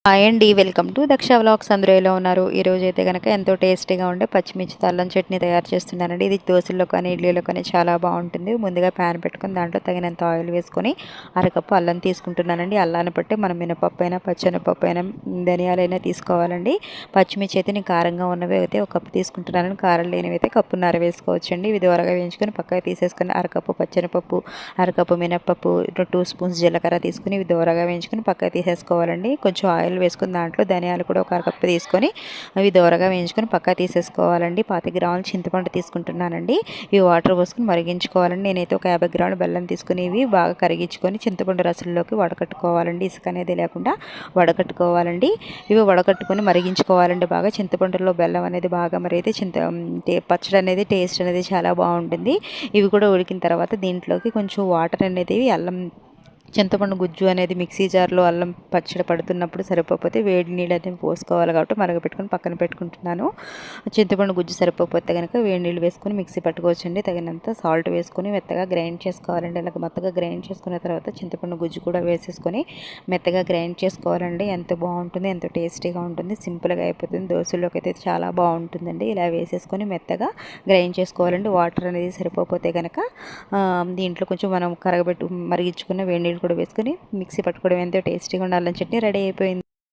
Hi అండి. Welcome to Daksha vlogs. అందరూ ఎలా ఉన్నారు? ఈరోజు అయితే కనుక ఎంతో టేస్టీగా ఉండే పచ్చిమిర్చి అల్లం చట్నీ తయారు చేస్తున్నానండి. ఇది దోశల్లో కానీ ఇడ్లీలో కానీ చాలా బాగుంటుంది. ముందుగా ప్యాన్ పెట్టుకొని దాంట్లో తగినంత ఆయిల్ వేసుకొని అరకప్పు అల్లం తీసుకుంటున్నానండి. అల్లాన్ని బట్టి మనం మినపప్పు అయినా పచ్చెనపప్పు అయినా ధనియాలైనా తీసుకోవాలండి. పచ్చిమిర్చి అయితే నేను కారంగా ఉన్నవి అయితే ఒక కప్పు తీసుకుంటున్నాను. కారం లేనివి అయితే కప్పున్నర వేసుకోవచ్చండి. ఇది దోరగా వేయించుకొని పక్కకు తీసేసుకొని అరకప్పు పచ్చెనపప్పు, అరకప్పు మినపప్పు, 2 స్పూన్స్ జీలకర్ర తీసుకుని ఇవి దోరగా వేయించుకొని పక్కకు తీసేసుకోవాలండి. కొంచెం ఆయిల్ వేసుకుని దాంట్లో ధనియాలు కూడా ఒక అరకప్పు తీసుకొని అవి దోరగా వేయించుకొని పక్కా తీసేసుకోవాలండి. 25 గ్రాములు చింతపండు తీసుకుంటున్నానండి. ఇవి వాటర్ పోసుకొని మరిగించుకోవాలండి. నేనైతే ఒక 50 గ్రాముల బెల్లం తీసుకుని ఇవి బాగా కరిగించుకొని చింతపండు రసంలోకి వడకట్టుకోవాలండి. ఇసుక అనేది లేకుండా వడకట్టుకోవాలండి. ఇవి వడకట్టుకొని మరిగించుకోవాలండి. బాగా చింతపండులో బెల్లం అనేది బాగా మరైతే పచ్చడి అనేది టేస్ట్ అనేది చాలా బాగుంటుంది. ఇవి కూడా ఉడికిన తర్వాత దీంట్లోకి కొంచెం వాటర్ అనేది అల్లం చింతపండు గుజ్జు అనేది మిక్సీ జార్లో అల్లం పచ్చడి పడుతున్నప్పుడు సరిపోతే వేడి నీళ్ళు అయితే పోసుకోవాలి కాబట్టి మరగపెట్టుకొని పక్కన పెట్టుకుంటున్నాను. చింతపండు గుజ్జు సరిపోతే కనుక వేడి నీళ్ళు వేసుకొని మిక్సీ పట్టుకోవచ్చండి. తగినంత సాల్ట్ వేసుకొని మెత్తగా గ్రైండ్ చేసుకోవాలండి. అలాగ మెత్తగా గ్రైండ్ చేసుకున్న తర్వాత చింతపండు గుజ్జు కూడా వేసేసుకొని మెత్తగా గ్రైండ్ చేసుకోవాలండి. ఎంతో బాగుంటుంది, ఎంతో టేస్టీగా ఉంటుంది, సింపుల్గా అయిపోతుంది. దోశలోకి అయితే చాలా బాగుంటుందండి. ఇలా వేసేసుకొని మెత్తగా గ్రైండ్ చేసుకోవాలండి. వాటర్ అనేది సరిపోతే కనుక దీంట్లో కొంచెం మనం కరగబెట్టు మరిగించుకున్న వేడి నీళ్ళు కూడా వేసుకొని మిక్సీ పట్టుకోవడం ఎంతో టేస్టీగా ఉండాలని చట్నీ రెడీ అయిపోయింది.